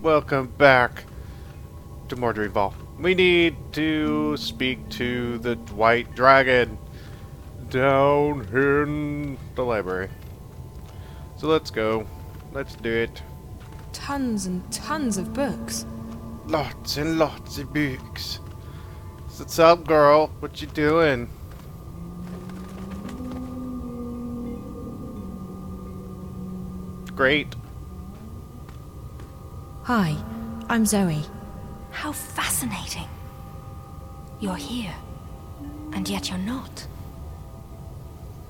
welcome back to more Dreamfall. We need to speak to the white dragon down in the library. So let's go. Let's do it. Tons and tons of books. Lots and lots of books. What's up, girl? What you doing? Great. Hi, I'm Zoe. How fascinating. You're here, and yet you're not.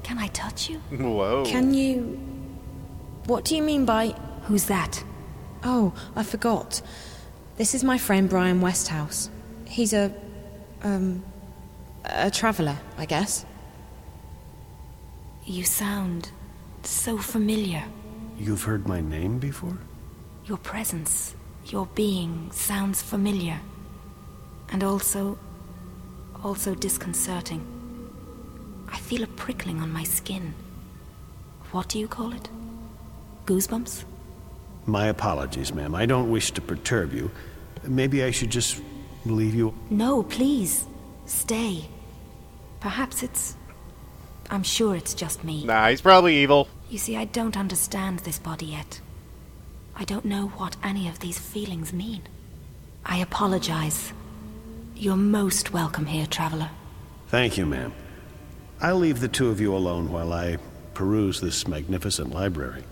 Can I touch you? Whoa. Can you... What do you mean by... Who's that? Oh, I forgot. This is my friend Brian Westhouse. He's a traveller, I guess. You sound so familiar. You've heard my name before? Your presence, your being sounds familiar. And also disconcerting. I feel a prickling on my skin. What do you call it? Goosebumps? My apologies, ma'am. I don't wish to perturb you. Maybe I should just leave you... No, please. Stay. I'm sure it's just me. Nah, he's probably evil. You see, I don't understand this body yet. I don't know what any of these feelings mean. I apologize. You're most welcome here, traveler. Thank you, ma'am. I'll leave the two of you alone while I peruse this magnificent library.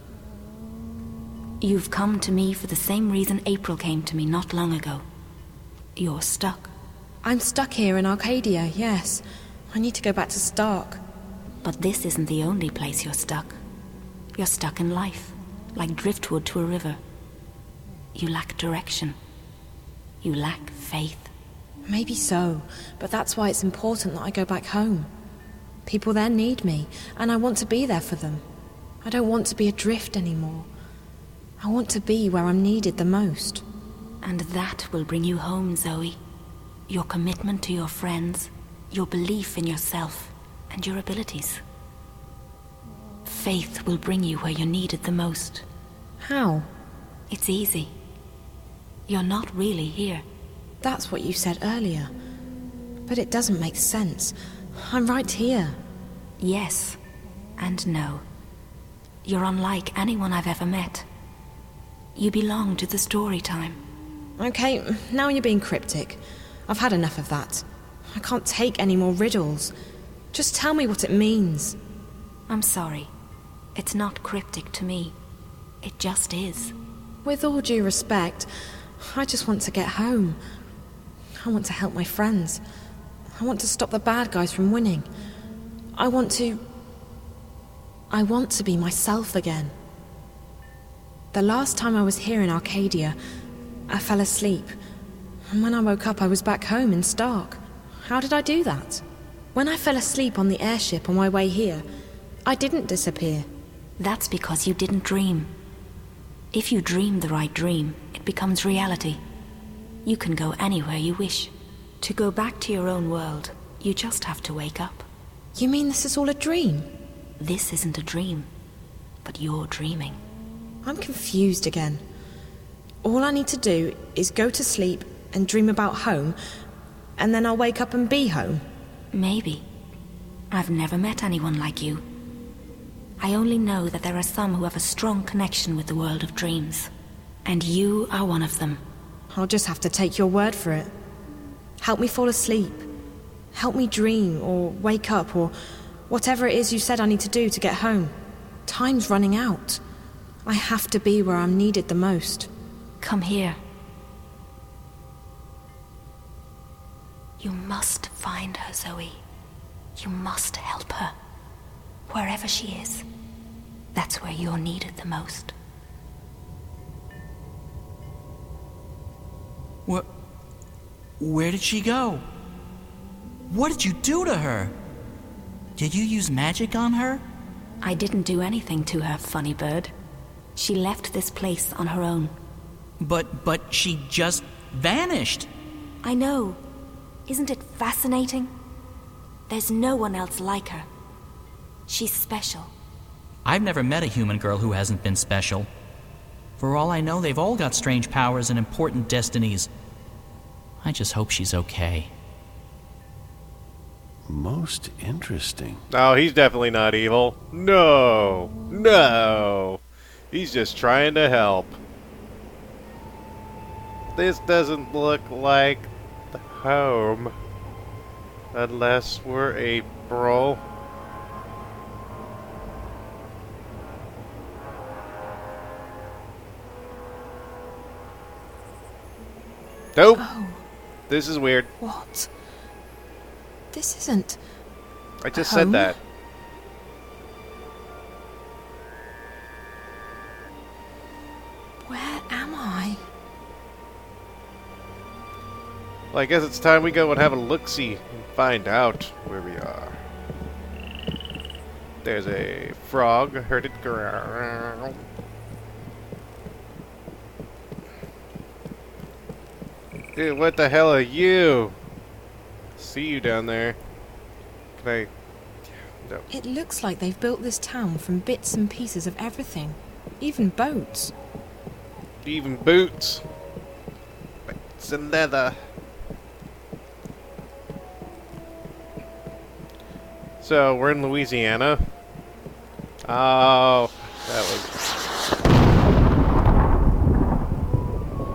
You've come to me for the same reason April came to me not long ago. You're stuck. I'm stuck here in Arcadia, yes. I need to go back to Stark. But this isn't the only place you're stuck. You're stuck in life, like driftwood to a river. You lack direction. You lack faith. Maybe so, but that's why it's important that I go back home. People there need me, and I want to be there for them. I don't want to be adrift anymore. I want to be where I'm needed the most. And that will bring you home, Zoe. Your commitment to your friends, your belief in yourself, and your abilities. Faith will bring you where you're needed the most. How? It's easy. You're not really here. That's what you said earlier. But it doesn't make sense. I'm right here. Yes, and no. You're unlike anyone I've ever met. You belong to the story time. Okay, now you're being cryptic. I've had enough of that. I can't take any more riddles. Just tell me what it means. I'm sorry. It's not cryptic to me. It just is. With all due respect, I just want to get home. I want to help my friends. I want to stop the bad guys from winning. I want to be myself again. The last time I was here in Arcadia, I fell asleep. And when I woke up, I was back home in Stark. How did I do that? When I fell asleep on the airship on my way here, I didn't disappear. That's because you didn't dream. If you dream the right dream, it becomes reality. You can go anywhere you wish. To go back to your own world, you just have to wake up. You mean this is all a dream? This isn't a dream, but you're dreaming. I'm confused again. All I need to do is go to sleep and dream about home, and then I'll wake up and be home. Maybe. I've never met anyone like you. I only know that there are some who have a strong connection with the world of dreams. And you are one of them. I'll just have to take your word for it. Help me fall asleep. Help me dream, or wake up, or whatever it is you said I need to do to get home. Time's running out. I have to be where I'm needed the most. Come here. You must find her, Zoe. You must help her. Wherever she is, that's where you're needed the most. Where did she go? What did you do to her? Did you use magic on her? I didn't do anything to her, funny bird. She left this place on her own. But she just vanished. I know. Isn't it fascinating? There's no one else like her. She's special. I've never met a human girl who hasn't been special. For all I know, they've all got strange powers and important destinies. I just hope she's okay. Most interesting. No, he's definitely not evil. No. No. He's just trying to help. This doesn't look like the home. Unless we're April. Nope. Oh, This is weird. what? This isn't... I just Home? said that. Where am I? Well, I guess it's time we go and have a look-see and find out where we are. There's a frog. I heard it growl. Dude, what the hell are you? See you down there. Can I... No. It looks like they've built this town from bits and pieces of everything. Even boats. Even boots. Boots and leather. So, we're in Louisiana. Oh, that was...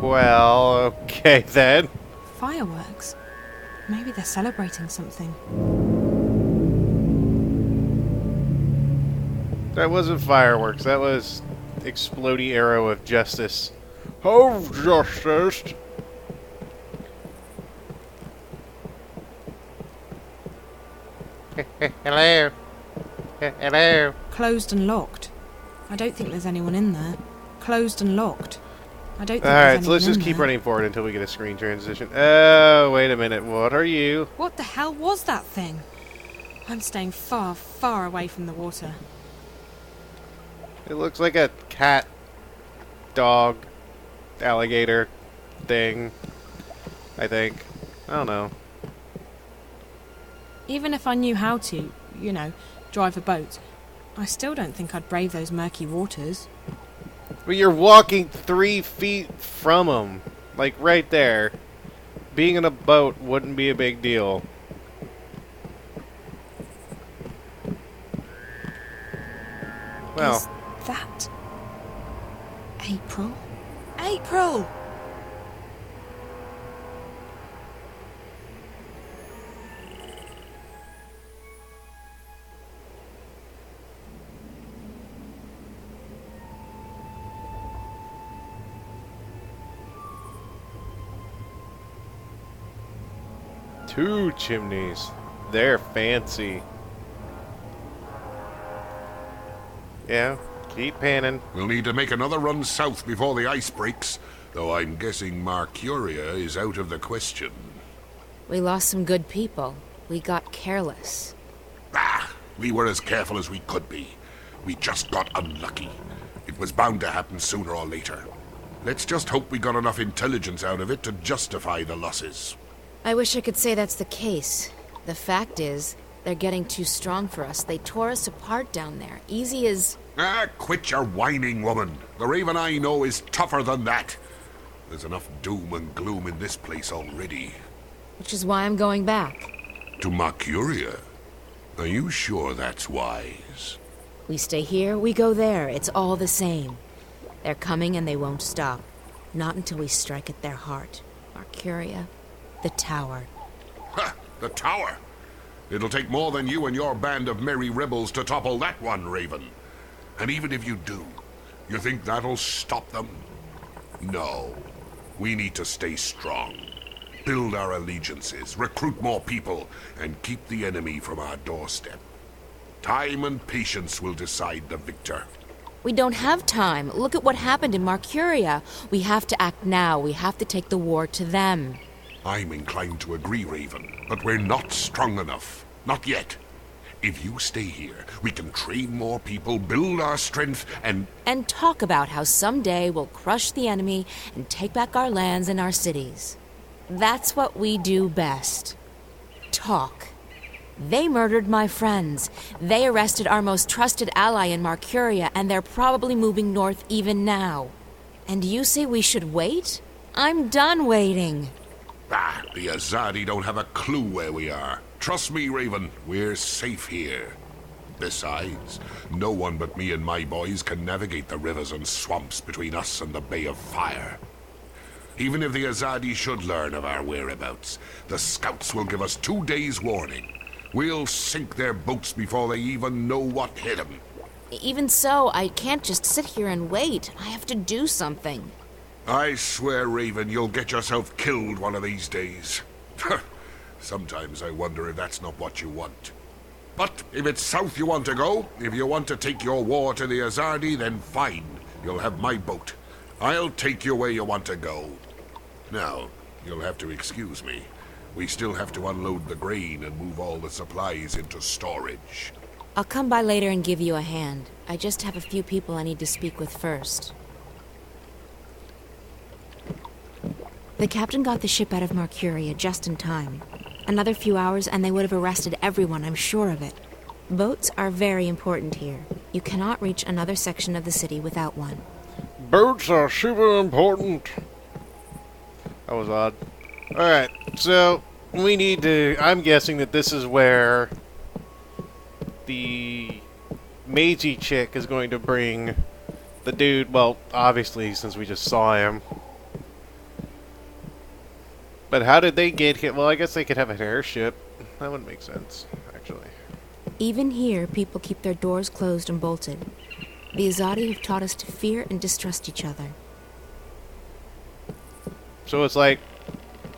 Well, okay then. Fireworks. Maybe they're celebrating something. That wasn't fireworks, that was explodey arrow of justice. Oh, justice! Hello. Hello. Closed and locked. I don't think there's anyone in there. Closed and locked. I don't think Alright, there's so let's anyone just in keep there. running forward until we get a screen transition. Oh, wait a minute. What are you? What the hell was that thing? I'm staying far, far away from the water. It looks like a cat, dog, alligator thing. I think. I don't know. Even if I knew how to, you know, drive a boat, I still don't think I'd brave those murky waters. But you're walking 3 feet from them. Like, right there. Being in a boat wouldn't be a big deal. Well, Is that... April? April! two chimneys. They're fancy. Yeah, keep panning. We'll need to make another run south before the ice breaks, though I'm guessing Mercuria is out of the question. We lost some good people. We got careless. Ah, we were as careful as we could be. We just got unlucky. It was bound to happen sooner or later. Let's just hope we got enough intelligence out of it to justify the losses. I wish I could say that's the case. The fact is, they're getting too strong for us. They tore us apart down there. Easy as... Ah, quit your whining, woman. The Raven I know is tougher than that. There's enough doom and gloom in this place already. Which is why I'm going back. To Mercuria? Are you sure that's wise? We stay here, we go there. It's all the same. They're coming and they won't stop. Not until we strike at their heart. Mercuria. The tower. Ha! The tower! It'll take more than you and your band of merry rebels to topple that one, Raven. And even if you do, you think that'll stop them? No. We need to stay strong. Build our allegiances, recruit more people, and keep the enemy from our doorstep. Time and patience will decide the victor. We don't have time. Look at what happened in Mercuria. We have to act now. We have to take the war to them. I'm inclined to agree, Raven, but we're not strong enough. Not yet. If you stay here, we can train more people, build our strength, and talk about how someday we'll crush the enemy and take back our lands and our cities. That's what we do best. Talk. They murdered my friends. They arrested our most trusted ally in Mercuria, and they're probably moving north even now. And you say we should wait? I'm done waiting. Ah, the Azadi don't have a clue where we are. Trust me, Raven, we're safe here. Besides, no one but me and my boys can navigate the rivers and swamps between us and the Bay of Fire. Even if the Azadi should learn of our whereabouts, the scouts will give us 2 days' warning. We'll sink their boats before they even know what hit them. Even so, I can't just sit here and wait. I have to do something. I swear, Raven, you'll get yourself killed one of these days. Sometimes I wonder if that's not what you want. But if it's south you want to go, if you want to take your war to the Azadi, then fine. You'll have my boat. I'll take you where you want to go. Now, you'll have to excuse me. We still have to unload the grain and move all the supplies into storage. I'll come by later and give you a hand. I just have a few people I need to speak with first. The captain got the ship out of Mercuria just in time. Another few hours and they would have arrested everyone, I'm sure of it. Boats are very important here. You cannot reach another section of the city without one. Boats are super important. That was odd. Alright, so we need to... I'm guessing that this is where the Maisie chick is going to bring the dude... Well, obviously, since we just saw him. But how did they get here? Well, I guess they could have an airship. That would make sense, actually. Even here, people keep their doors closed and bolted. The Azadi have taught us to fear and distrust each other. So it's like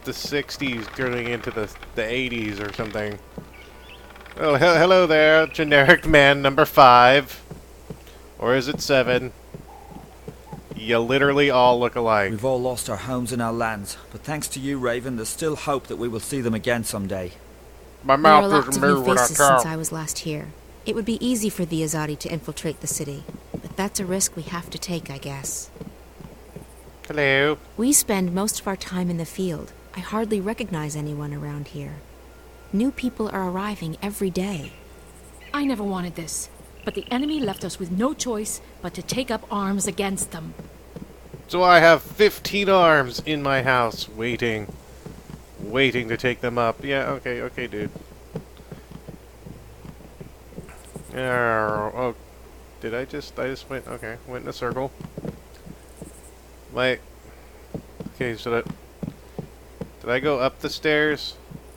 the 60s turning into the 80s or something. Oh, hello there, generic man number 5. Or is it 7? You literally all look alike. We've all lost our homes and our lands, but thanks to you, Raven, there's still hope that we will see them again someday. My There are mouth lots is of a mirror new when I faces since talk. I was last here. It would be easy for the Azadi to infiltrate the city, but that's a risk we have to take, I guess. Hello. We spend most of our time in the field. I hardly recognize anyone around here. New people are arriving every day. I never wanted this, but the enemy left us with no choice but to take up arms against them. So I have 15 arms in my house, waiting to take them up. Yeah, okay, dude. Oh, did I just went, okay, went in a circle. Okay, so did I go up the stairs?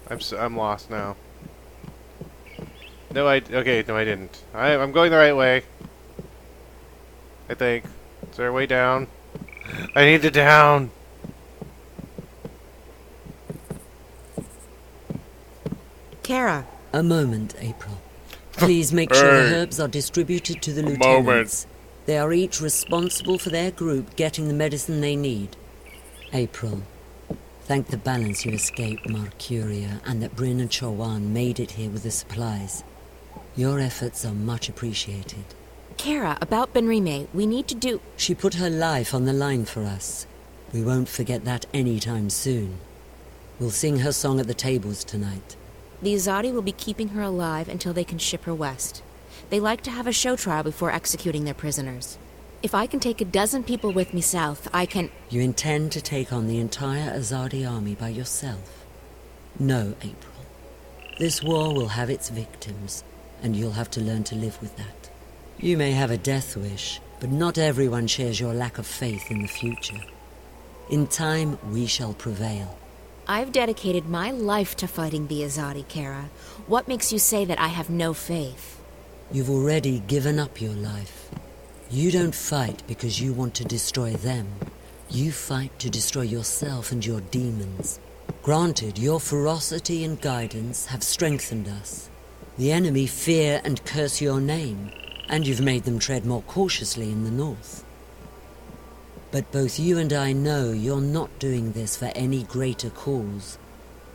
I'm lost now. No, okay, no I didn't. I'm going the right way. I think. Is there a way down? I need to down. Kara. A moment, April. Please make sure the herbs are distributed to the lieutenants. They are each responsible for their group getting the medicine they need. April, thank the balance you escaped Mercuria and that Bryn and Chowan made it here with the supplies. Your efforts are much appreciated. Kara, about Benrime, we need to do... She put her life on the line for us. We won't forget that anytime soon. We'll sing her song at the tables tonight. The Azadi will be keeping her alive until they can ship her west. They like to have a show trial before executing their prisoners. If I can take a dozen people with me south, I can... You intend to take on the entire Azadi army by yourself? No, April. This war will have its victims, and you'll have to learn to live with that. You may have a death wish, but not everyone shares your lack of faith in the future. In time, we shall prevail. I've dedicated my life to fighting the Azadi, Kara. What makes you say that I have no faith? You've already given up your life. You don't fight because you want to destroy them. You fight to destroy yourself and your demons. Granted, your ferocity and guidance have strengthened us. The enemy fear and curse your name, and you've made them tread more cautiously in the north. But both you and I know you're not doing this for any greater cause.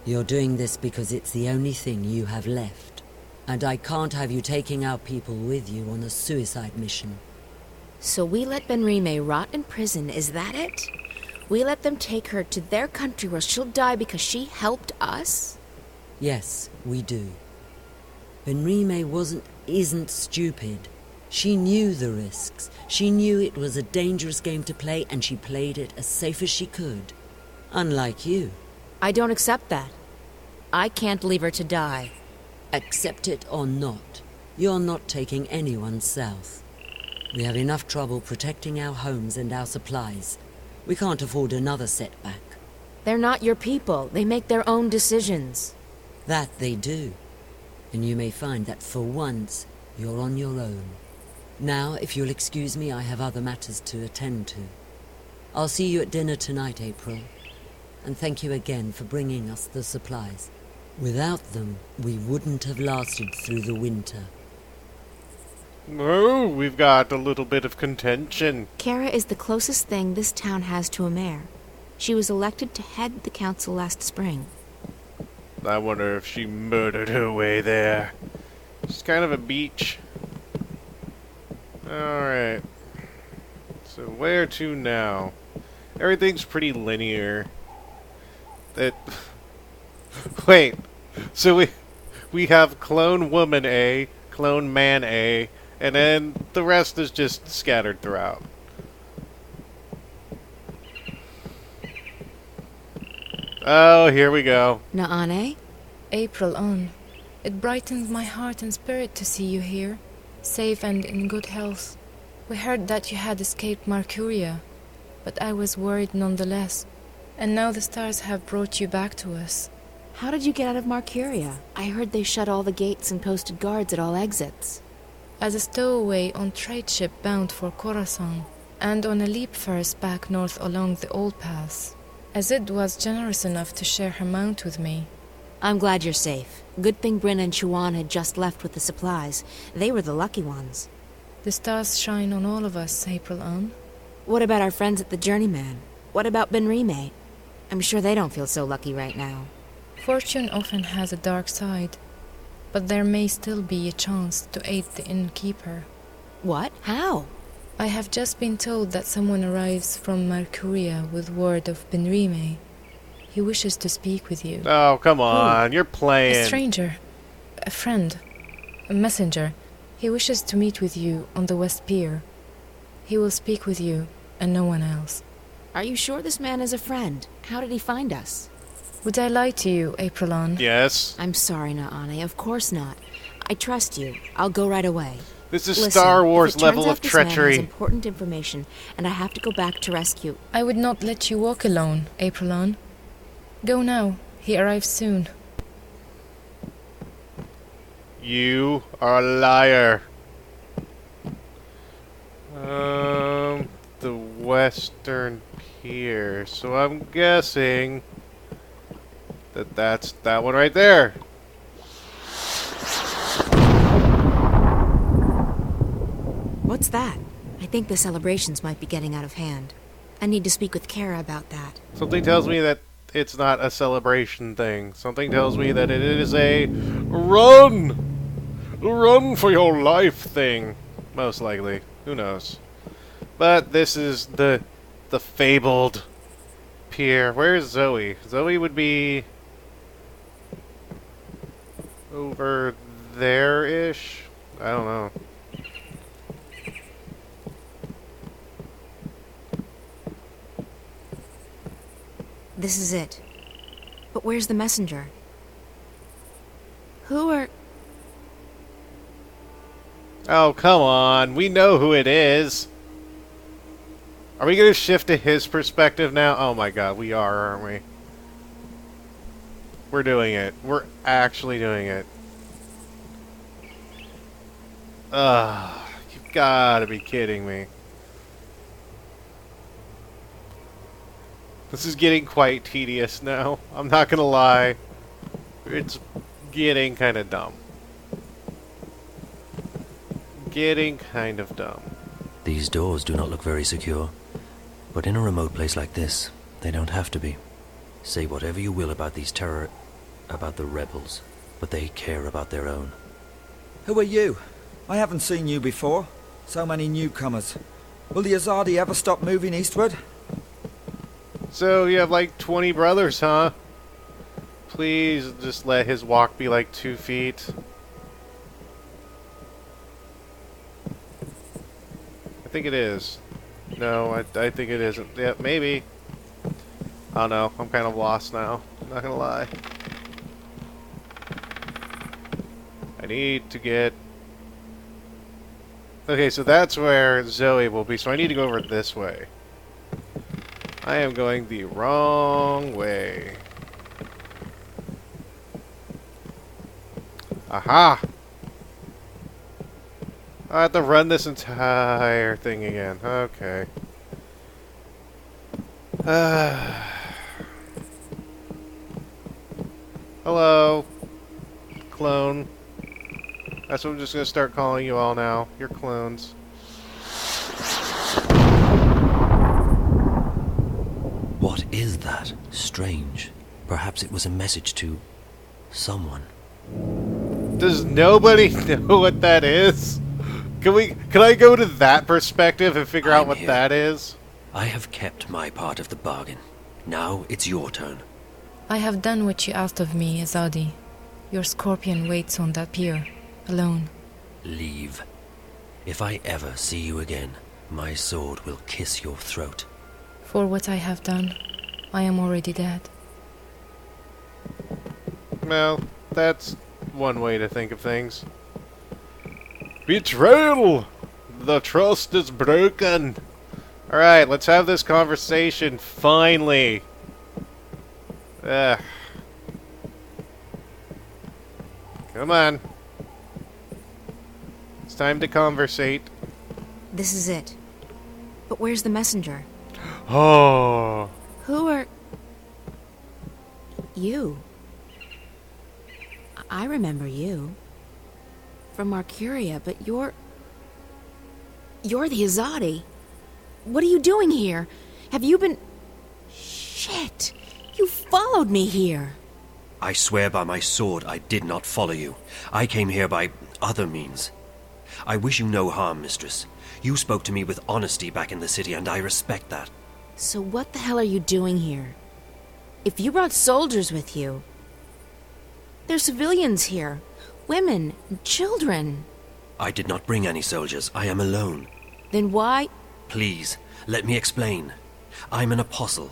You're doing this because it's the only thing you have left. And I can't have you taking our people with you on a suicide mission. So we let Benrime rot in prison, is that it? We let them take her to their country where she'll die because she helped us? Yes, we do. Benrime isn't stupid. She knew the risks. She knew it was a dangerous game to play, and she played it as safe as she could. Unlike you. I don't accept that. I can't leave her to die. Accept it or not, you're not taking anyone south. We have enough trouble protecting our homes and our supplies. We can't afford another setback. They're not your people. They make their own decisions. That they do. And you may find that for once, you're on your own. Now, if you'll excuse me, I have other matters to attend to. I'll see you at dinner tonight, April. And thank you again for bringing us the supplies. Without them, we wouldn't have lasted through the winter. Oh, we've got a little bit of contention. Kara is the closest thing this town has to a mayor. She was elected to head the council last spring. I wonder if she murdered her way there. It's kind of a beach. Alright. So where to now? Everything's pretty linear. Wait. So we have clone woman A, clone man A, and then the rest is just scattered throughout. Oh, here we go. Naane? April on. It brightens my heart and spirit to see you here, safe and in good health. We heard that you had escaped Marcuria, but I was worried nonetheless. And now the stars have brought you back to us. How did you get out of Marcuria? I heard they shut all the gates and posted guards at all exits. As a stowaway on trade ship bound for Khorasan, and on a leap first back north along the old pass. Azid was generous enough to share her mount with me. I'm glad you're safe. Good thing Bryn and Chuan had just left with the supplies. They were the lucky ones. The stars shine on all of us, April on. What about our friends at the Journeyman? What about Benrime? I'm sure they don't feel so lucky right now. Fortune often has a dark side, but there may still be a chance to aid the innkeeper. What? How? I have just been told that someone arrives from Marcuria with word of Benrime. He wishes to speak with you. Oh, come on. You're playing. A stranger. A friend. A messenger. He wishes to meet with you on the West Pier. He will speak with you and no one else. Are you sure this man is a friend? How did he find us? Would I lie to you, Aprilon? Yes. I'm sorry, Naane. Of course not. I trust you. I'll go right away. This is Listen, Star Wars if it turns level out of this man treachery. has important information, and I have to go back to rescue. I would not let you walk alone, Aprilon. Go now. He arrives soon. You are a liar. The Western Pier. So I'm guessing that that's that one right there. What's that? I think the celebrations might be getting out of hand. I need to speak with Kara about that. Something tells me that it's not a celebration thing. Something tells me that it is a run for your life thing. Most likely. Who knows? But this is the fabled pier. Where's Zoe? Zoe would be over there-ish? I don't know. This is it. But where's the messenger? Who are... Oh, come on. We know who it is. Are we going to shift to his perspective now? Oh my god, we are, aren't we? We're doing it. We're actually doing it. Ugh, you've got to be kidding me. This is getting quite tedious now. I'm not going to lie. It's getting kind of dumb. Getting kind of dumb. These doors do not look very secure. But in a remote place like this, they don't have to be. Say whatever you will about these about the rebels, but they care about their own. Who are you? I haven't seen you before. So many newcomers. Will the Azadi ever stop moving eastward? So you have like 20 brothers, huh? Please just let his walk be like 2 feet. I think it is. No, I think it isn't. Yeah, maybe. I don't know. I'm kind of lost now. I'm not gonna lie. I need to get... Okay, so that's where Zoe will be, so I need to go over this way. I am going the wrong way. Aha! I have to run this entire thing again. Okay. Hello, clone. That's what I'm just gonna start calling you all now. You're clones. What is that? Strange. Perhaps it was a message to someone. Does nobody know what that is? Can I go to that perspective and figure out what that is? I have kept my part of the bargain. Now it's your turn. I have done what you asked of me, Azadi. Your scorpion waits on that pier, alone. Leave. If I ever see you again, my sword will kiss your throat. For what I have done, I am already dead. Well, that's one way to think of things. Betrayal! The trust is broken. Alright, let's have this conversation, finally. Ugh. Come on. It's time to conversate. This is it. But where's the messenger? Oh. Who are... You? I remember you. From Marcuria, but you're the Azadi. What are you doing here? Have you been... Shit! You followed me here! I swear by my sword I did not follow you. I came here by other means. I wish you no harm, mistress. You spoke to me with honesty back in the city, and I respect that. So what the hell are you doing here? If you brought soldiers with you... There's civilians here. Women, and children. I did not bring any soldiers. I am alone. Then why... Please, let me explain. I'm an apostle.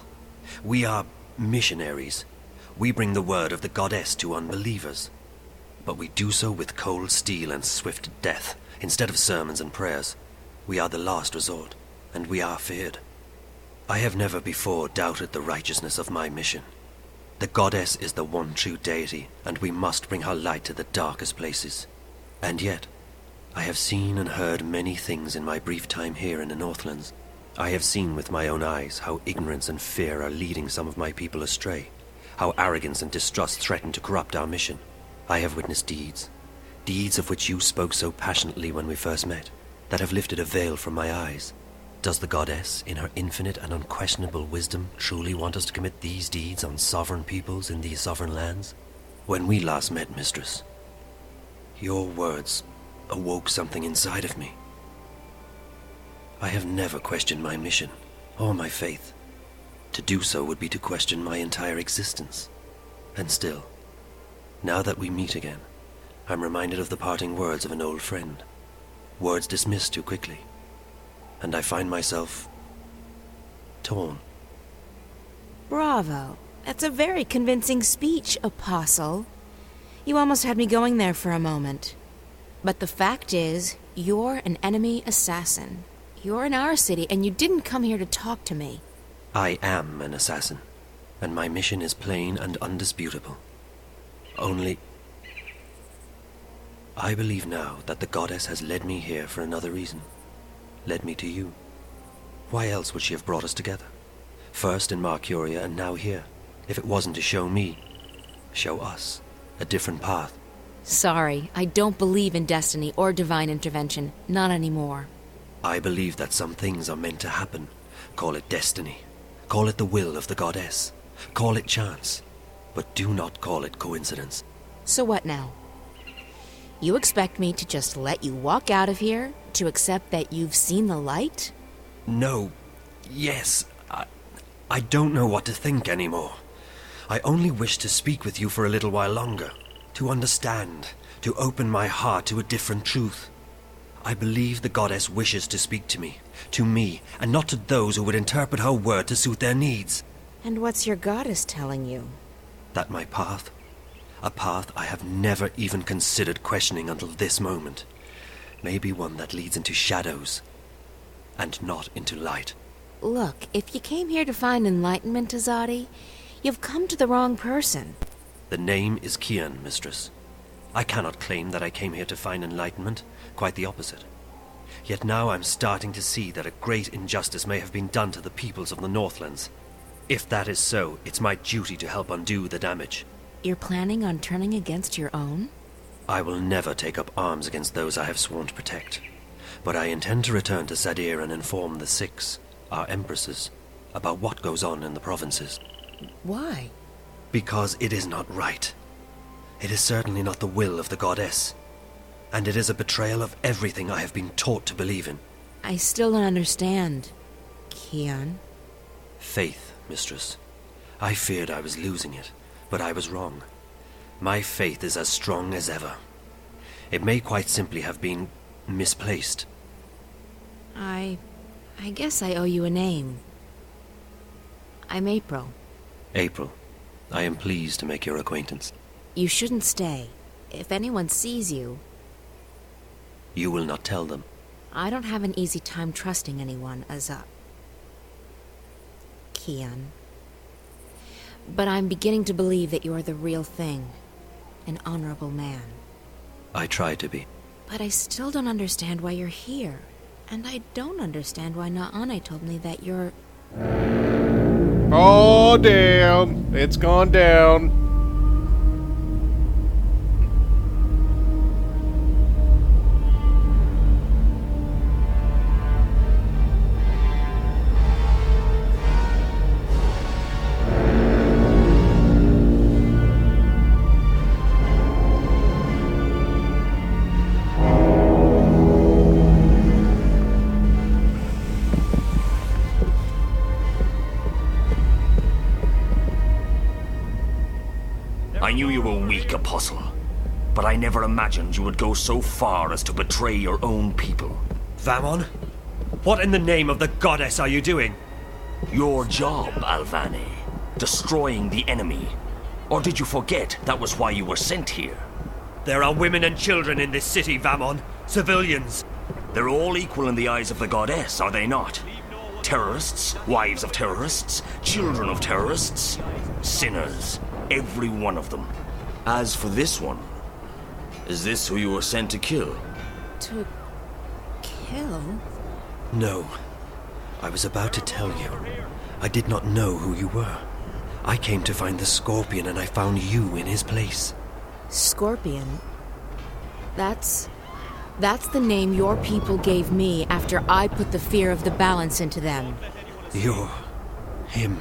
We are missionaries. We bring the word of the goddess to unbelievers. But we do so with cold steel and swift death, instead of sermons and prayers. We are the last resort, and we are feared. I have never before doubted the righteousness of my mission. The goddess is the one true deity, and we must bring her light to the darkest places. And yet, I have seen and heard many things in my brief time here in the Northlands. I have seen with my own eyes how ignorance and fear are leading some of my people astray, how arrogance and distrust threaten to corrupt our mission. I have witnessed deeds of which you spoke so passionately when we first met, that have lifted a veil from my eyes. Does the goddess, in her infinite and unquestionable wisdom, truly want us to commit these deeds on sovereign peoples in these sovereign lands? When we last met, mistress, your words awoke something inside of me. I have never questioned my mission, or my faith. To do so would be to question my entire existence. And still, now that we meet again, I'm reminded of the parting words of an old friend. Words dismissed too quickly. And I find myself... torn. Bravo. That's a very convincing speech, Apostle. You almost had me going there for a moment. But the fact is, you're an enemy assassin. You're in our city, and you didn't come here to talk to me. I am an assassin, and my mission is plain and undisputable. Only... I believe now that the goddess has led me here for another reason. Led me to you. Why else would she have brought us together? First in Marcuria and now here, if it wasn't to show me, show us, a different path. Sorry, I don't believe in destiny or divine intervention. Not anymore. I believe that some things are meant to happen. Call it destiny. Call it the will of the goddess. Call it chance. But do not call it coincidence. So what now? You expect me to just let you walk out of here? To accept that you've seen the light? No. Yes. I don't know what to think anymore. I only wish to speak with you for a little while longer. To understand. To open my heart to a different truth. I believe the goddess wishes to speak to me, and not to those who would interpret her word to suit their needs. And what's your goddess telling you? That my path, a path I have never even considered questioning until this moment, may be one that leads into shadows, and not into light. Look, if you came here to find enlightenment, Azadi, you've come to the wrong person. The name is Kian, mistress. I cannot claim that I came here to find enlightenment, quite the opposite. Yet now I'm starting to see that a great injustice may have been done to the peoples of the Northlands. If that is so, it's my duty to help undo the damage. You're planning on turning against your own? I will never take up arms against those I have sworn to protect. But I intend to return to Sadir and inform the Six, our empresses, about what goes on in the provinces. Why? Because it is not right. It is certainly not the will of the goddess. And it is a betrayal of everything I have been taught to believe in. I still don't understand, Kian. Faith, mistress. I feared I was losing it, but I was wrong. My faith is as strong as ever. It may quite simply have been misplaced. I guess I owe you a name. I'm April. April, I am pleased to make your acquaintance. You shouldn't stay. If anyone sees you... You will not tell them. I don't have an easy time trusting anyone, Kian. But I'm beginning to believe that you're the real thing. An honorable man. I try to be. But I still don't understand why you're here. And I don't understand why Naane told me that you're... Oh, damn. It's gone down. I knew you were weak, Apostle, but I never imagined you would go so far as to betray your own people. Vamon? What in the name of the goddess are you doing? Your job, Alvane. Destroying the enemy. Or did you forget that was why you were sent here? There are women and children in this city, Vamon. Civilians. They're all equal in the eyes of the goddess, are they not? Terrorists, wives of terrorists, children of terrorists, sinners. Every one of them. As for this one, is this who you were sent to kill? To... kill? No. I was about to tell you. I did not know who you were. I came to find the Scorpion and I found you in his place. Scorpion? That's the name your people gave me after I put the fear of the balance into them. You're... him.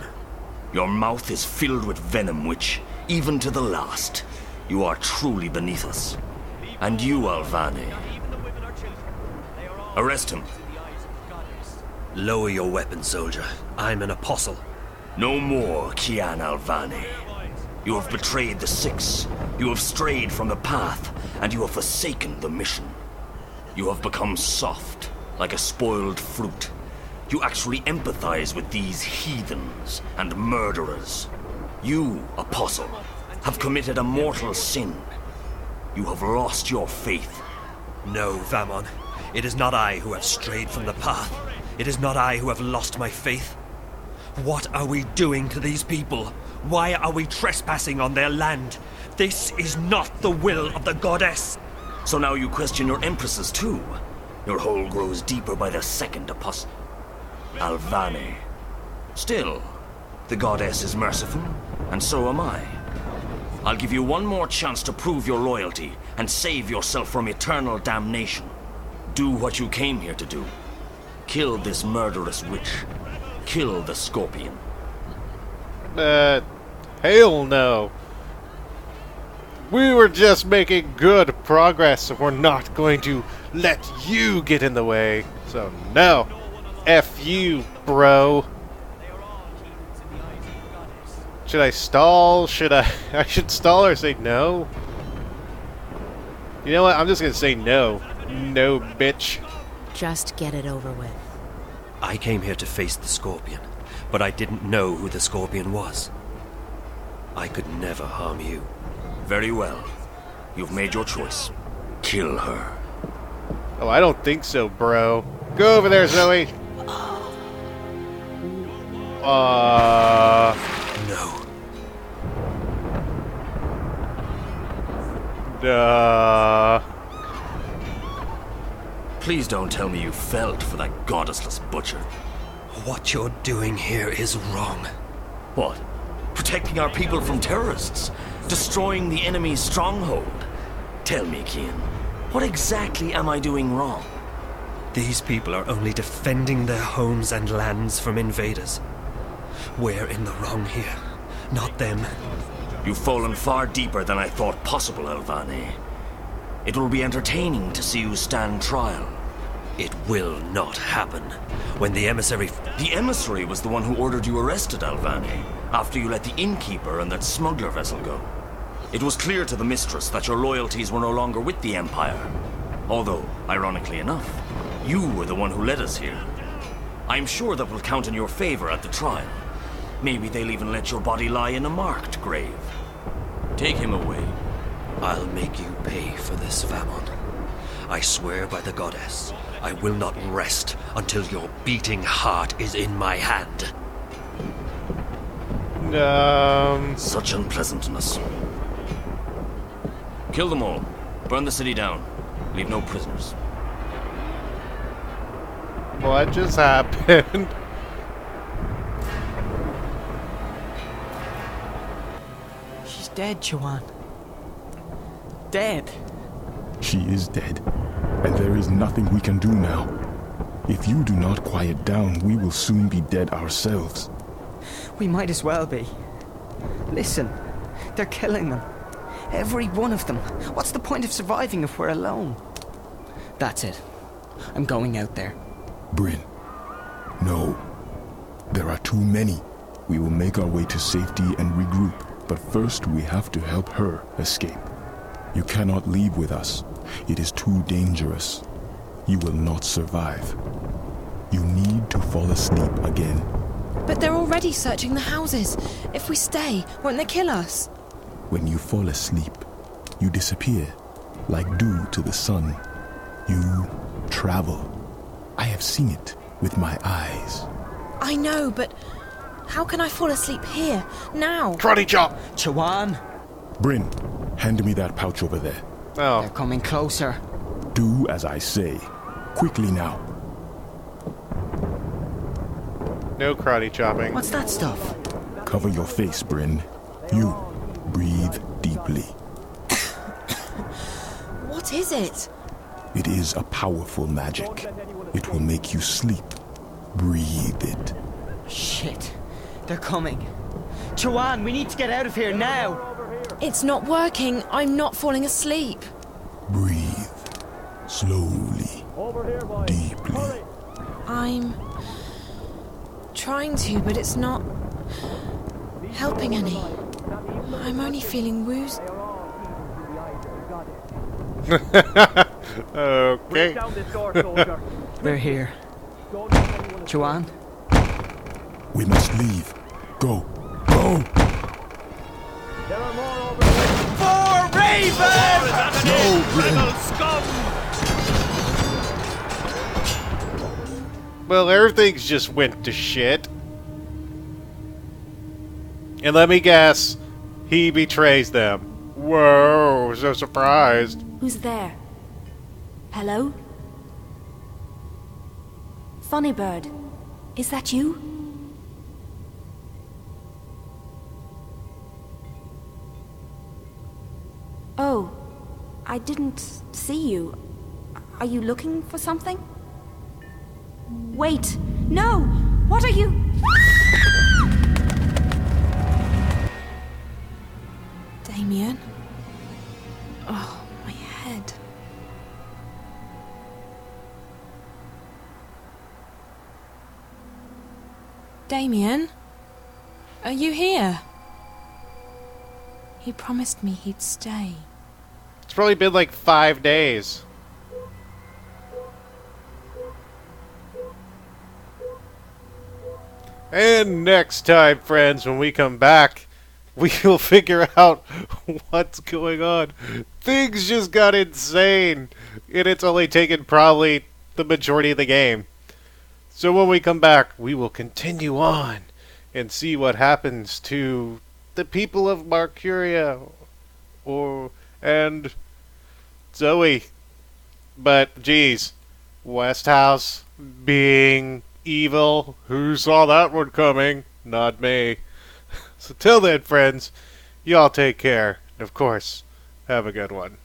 Your mouth is filled with venom which, even to the last, you are truly beneath us. And you, Alvane. Arrest him. Lower your weapon, soldier. I'm an apostle. No more, Kian Alvane. You have betrayed the Six. You have strayed from the path, and you have forsaken the mission. You have become soft, like a spoiled fruit. You actually empathize with these heathens and murderers. You, Apostle, have committed a mortal sin. You have lost your faith. No, Vamon. It is not I who have strayed from the path. It is not I who have lost my faith. What are we doing to these people? Why are we trespassing on their land? This is not the will of the goddess. So now you question your empresses too. Your hole grows deeper by the second, Apostle. Alvane. Still, the goddess is merciful, and so am I. I'll give you one more chance to prove your loyalty and save yourself from eternal damnation. Do what you came here to do. Kill this murderous witch. Kill the Scorpion. Hell no. We were just making good progress, and we're not going to let you get in the way. So no. F you, bro. Should I stall? I should stall or say no? You know what? I'm just gonna say no. No, bitch. Just get it over with. I came here to face the Scorpion, but I didn't know who the Scorpion was. I could never harm you. Very well. You've made your choice. Kill her. Oh, I don't think so, bro. Go over there, Zoe. No. Please don't tell me you felt for that goddessless butcher. What you're doing here is wrong. What? Protecting our people from terrorists? Destroying the enemy's stronghold? Tell me, Kian, what exactly am I doing wrong? These people are only defending their homes and lands from invaders. We're in the wrong here, not them. You've fallen far deeper than I thought possible, Alvane. It will be entertaining to see you stand trial. It will not happen. When the emissary... The emissary was the one who ordered you arrested, Alvane, after you let the innkeeper and that smuggler vessel go. It was clear to the mistress that your loyalties were no longer with the Empire. Although, ironically enough, you were the one who led us here. I'm sure that will count in your favor at the trial. Maybe they'll even let your body lie in a marked grave. Take him away. I'll make you pay for this, Famon. I swear by the goddess, I will not rest until your beating heart is in my hand. Such unpleasantness. Kill them all. Burn the city down. Leave no prisoners. What just happened? She's dead, Joanne. Dead. She is dead, and there is nothing we can do now. If you do not quiet down, we will soon be dead ourselves. We might as well be. Listen, they're killing them. Every one of them. What's the point of surviving if we're alone? That's it. I'm going out there. Bryn, no. There are too many. We will make our way to safety and regroup, but first we have to help her escape. You cannot leave with us. It is too dangerous. You will not survive. You need to fall asleep again. But they're already searching the houses. If we stay, won't they kill us? When you fall asleep, you disappear, like dew to the sun. You travel. I have seen it with my eyes. I know, but how can I fall asleep here, now? Karate chop! Chawan! Bryn, hand me that pouch over there. Oh. They're coming closer. Do as I say. Quickly now. No karate chopping. What's that stuff? Cover your face, Bryn. You, breathe deeply. What is it? It is a powerful magic. It will make you sleep. Breathe it. Shit. They're coming. Chawan, we need to get out of here now. It's not working. I'm not falling asleep. Breathe. Slowly. Deeply. I'm trying to, but it's not helping any. I'm only feeling woozy. Okay. They're here. Joanne? We must leave. Go. Go! There are more over here. For Ravens! No, Bryn. Well, everything's just went to shit. And let me guess, he betrays them. Whoa, so surprised. Who's there? Hello? Funny Bird, is that you? Oh, I didn't see you. Are you looking for something? Wait, no! What are you? Damien? Oh, my head. Damien? Are you here? He promised me he'd stay. It's probably been like 5 days. And next time, friends, when we come back, we will figure out what's going on. Things just got insane, and it's only taken probably the majority of the game. So when we come back, we will continue on and see what happens to the people of Marcuria and Zoe. But geez, Westhouse being evil, who saw that one coming? Not me. So till then, friends, y'all take care. And of course, have a good one.